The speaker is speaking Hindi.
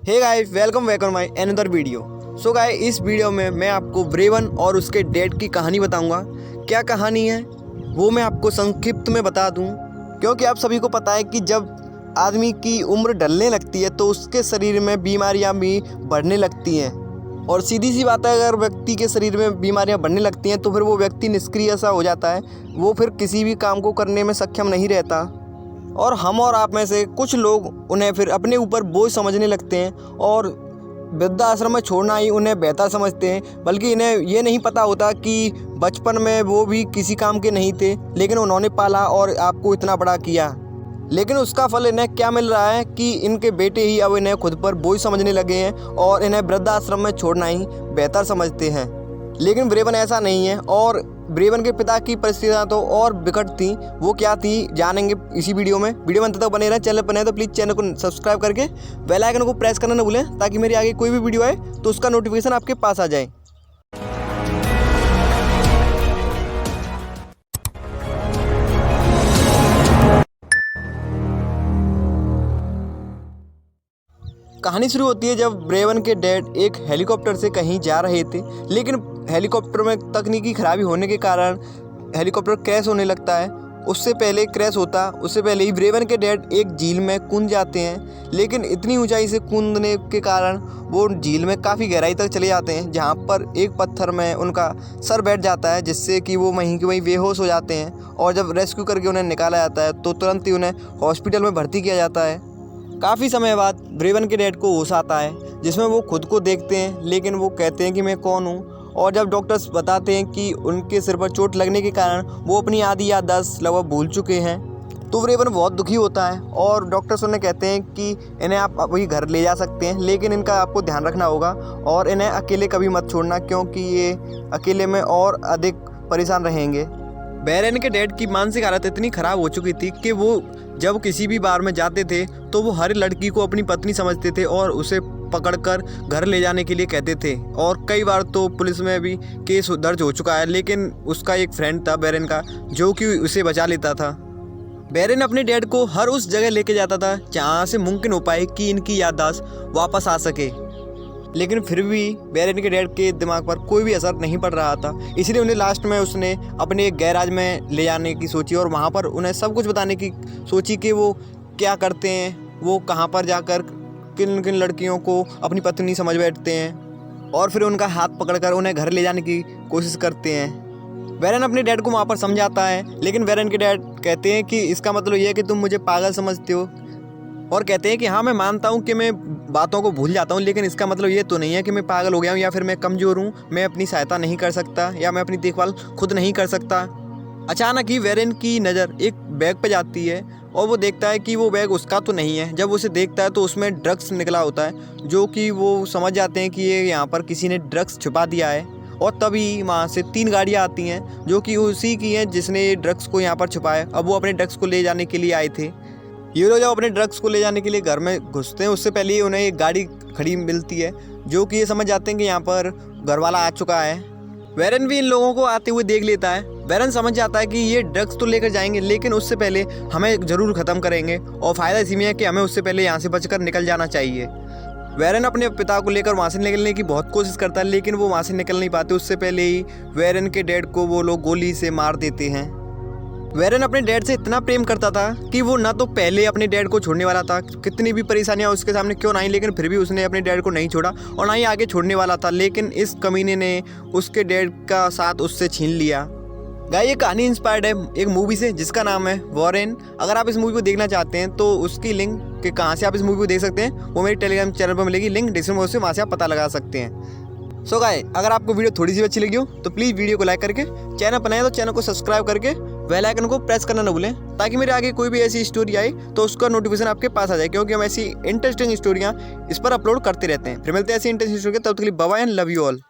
Hey guys, welcome back on my another video. So guys, इस वीडियो में मैं आपको ब्रेवन और उसके डैड की कहानी बताऊंगा। क्या कहानी है वो मैं आपको संक्षिप्त में बता दूं, क्योंकि आप सभी को पता है कि जब आदमी की उम्र ढलने लगती है तो उसके शरीर में बीमारियां भी बढ़ने लगती हैं। और सीधी सी बात है, अगर व्यक्ति के शरीर में बीमारियां बढ़ने लगती हैं तो फिर वो व्यक्ति निष्क्रिय सा हो जाता है, वो फिर किसी भी काम को करने में सक्षम नहीं रहता। और हम और आप में से कुछ लोग उन्हें फिर अपने ऊपर बोझ समझने लगते हैं और वृद्धाश्रम में छोड़ना ही उन्हें बेहतर समझते हैं। बल्कि इन्हें ये नहीं पता होता कि बचपन में वो भी किसी काम के नहीं थे, लेकिन उन्होंने पाला और आपको इतना बड़ा किया। लेकिन उसका फल इन्हें क्या मिल रहा है कि इनके बेटे ही अब इन्हें खुद पर बोझ समझने लगे हैं और इन्हें वृद्धाश्रम में छोड़ना ही बेहतर समझते हैं। लेकिन ब्रेवन ऐसा नहीं है, और ब्रेवन के पिता की परिस्थितियाँ तो और विकट थी। वो क्या थी जानेंगे इसी वीडियो में। वीडियो में अंत तक बने रहें। चैनल पर नए तो प्लीज़ चैनल को सब्सक्राइब करके बेल आइकन को प्रेस करना न भूलें, ताकि मेरी आगे कोई भी वीडियो आए तो उसका नोटिफिकेशन आपके पास आ जाए। कहानी शुरू होती है जब ब्रेवन के डैड एक हेलीकॉप्टर से कहीं जा रहे थे, लेकिन हेलीकॉप्टर में तकनीकी खराबी होने के कारण हेलीकॉप्टर क्रैश होने लगता है। उससे पहले ही ब्रेवन के डैड एक झील में कूद जाते हैं, लेकिन इतनी ऊंचाई से कूदने के कारण वो झील में काफ़ी गहराई तक चले जाते हैं, जहाँ पर एक पत्थर में उनका सर बैठ जाता है, जिससे कि वो वहीं के वहीं बेहोश हो जाते हैं। और जब रेस्क्यू करके उन्हें निकाला जाता है तो तुरंत ही उन्हें हॉस्पिटल में भर्ती किया जाता है। काफ़ी समय बाद ब्रेवन के डैड को होश आता है, जिसमें वो खुद को देखते हैं, लेकिन वो कहते हैं कि मैं कौन हूँ। और जब डॉक्टर्स बताते हैं कि उनके सिर पर चोट लगने के कारण वो अपनी आधी याददाश्त लगभग भूल चुके हैं, तो ब्रेवन बहुत दुखी होता है। और डॉक्टर्स उन्हें कहते हैं कि इन्हें आप अभी घर ले जा सकते हैं, लेकिन इनका आपको ध्यान रखना होगा और इन्हें अकेले कभी मत छोड़ना, क्योंकि ये अकेले में और अधिक परेशान रहेंगे। ब्रेवन के डैड की मानसिक हालत इतनी ख़राब हो चुकी थी कि वो जब किसी भी बार में जाते थे तो वो हर लड़की को अपनी पत्नी समझते थे और उसे पकड़कर घर ले जाने के लिए कहते थे। और कई बार तो पुलिस में भी केस दर्ज हो चुका है, लेकिन उसका एक फ्रेंड था ब्रेवन का, जो कि उसे बचा लेता था। ब्रेवन अपने डैड को हर उस जगह लेके जाता था जहाँ से मुमकिन हो पाए कि इनकी याददाश्त वापस आ सके, लेकिन फिर भी ब्रेवन के डैड के दिमाग पर कोई भी असर नहीं पड़ रहा था। इसलिए उन्हें लास्ट में उसने अपने एक गैराज में ले जाने की सोची और वहाँ पर उन्हें सब कुछ बताने की सोची कि वो क्या करते हैं, वो कहाँ पर जाकर किन किन लड़कियों को अपनी पत्नी समझ बैठते हैं, और फिर उनका हाथ पकड़कर उन्हें घर ले जाने की कोशिश करते हैं। ब्रेवन अपने डैड को वहाँ पर समझाता है, लेकिन ब्रेवन के डैड कहते हैं कि इसका मतलब ये है कि तुम मुझे पागल समझते हो, और कहते हैं कि हाँ, मैं मानता हूँ कि मैं बातों को भूल जाता हूँ, लेकिन इसका मतलब ये तो नहीं है कि मैं पागल हो गया हूँ या फिर मैं कमज़ोर हूँ, मैं अपनी सहायता नहीं कर सकता या मैं अपनी देखभाल खुद नहीं कर सकता। अचानक ही ब्रेवन की नज़र एक बैग पे जाती है और वो देखता है कि वो बैग उसका तो नहीं है। जब उसे देखता है तो उसमें ड्रग्स निकला होता है, जो कि वो समझ जाते हैं कि ये यहाँ पर किसी ने ड्रग्स छुपा दिया है। और तभी वहाँ से 3 गाड़ियाँ आती हैं, जो कि उसी की हैं जिसने ड्रग्स को यहाँ पर छुपाया। अब वो अपने ड्रग्स को ले जाने के लिए आए थे। ये लोग जब अपने ड्रग्स को ले जाने के लिए घर में घुसते हैं, उससे पहले ही उन्हें एक गाड़ी खड़ी मिलती है, जो कि ये समझ जाते हैं कि यहाँ पर घरवाला आ चुका है। ब्रेवन भी इन लोगों को आते हुए देख लेता है। ब्रेवन समझ जाता है कि ये ड्रग्स तो लेकर जाएंगे, लेकिन उससे पहले हमें ज़रूर ख़त्म करेंगे, और फ़ायदा इसी में है कि हमें उससे पहले यहाँ से बचकर निकल जाना चाहिए। ब्रेवन अपने पिता को लेकर वहाँ से निकलने की बहुत कोशिश करता है, लेकिन वो वहाँ से निकल नहीं पाते। उससे पहले ही ब्रेवन के डैड को वो लोग गोली से मार देते हैं। ब्रेवन अपने डैड से इतना प्रेम करता था कि वो ना तो पहले अपने डैड को छोड़ने वाला था, कितनी भी परेशानियां उसके सामने क्यों ना आई, लेकिन फिर भी उसने अपने डैड को नहीं छोड़ा और ना ही आगे छोड़ने वाला था। लेकिन इस कमीने ने उसके डैड का साथ उससे छीन लिया। गाइस, ये कहानी इंस्पायर्ड है एक मूवी से जिसका नाम है वॉरेन। अगर आप इस मूवी को देखना चाहते हैं तो उसकी लिंक कि कहाँ से आप इस मूवी को देख सकते हैं वो मेरे टेलीग्राम चैनल पर मिलेगी, लिंक डिस्क्रिप्शन बॉक्स में, वहाँ से आप पता लगा सकते हैं। सो गाइस, अगर आपको वीडियो थोड़ी सी अच्छी लगी हो तो प्लीज़ वीडियो को लाइक करके, चैनल पर नए तो चैनल को सब्सक्राइब करके बेल आइकन को प्रेस करना न भूलें, ताकि मेरे आगे कोई भी ऐसी स्टोरी आई तो उसका नोटिफिकेशन आपके पास आ जाए, क्योंकि हम ऐसी इंटरेस्टिंग स्टोरियाँ इस पर अपलोड करते रहते हैं। फिर मिलते हैं ऐसी इंटरेस्टिंग स्टोरी, तब तक के लिए bye bye and love you all.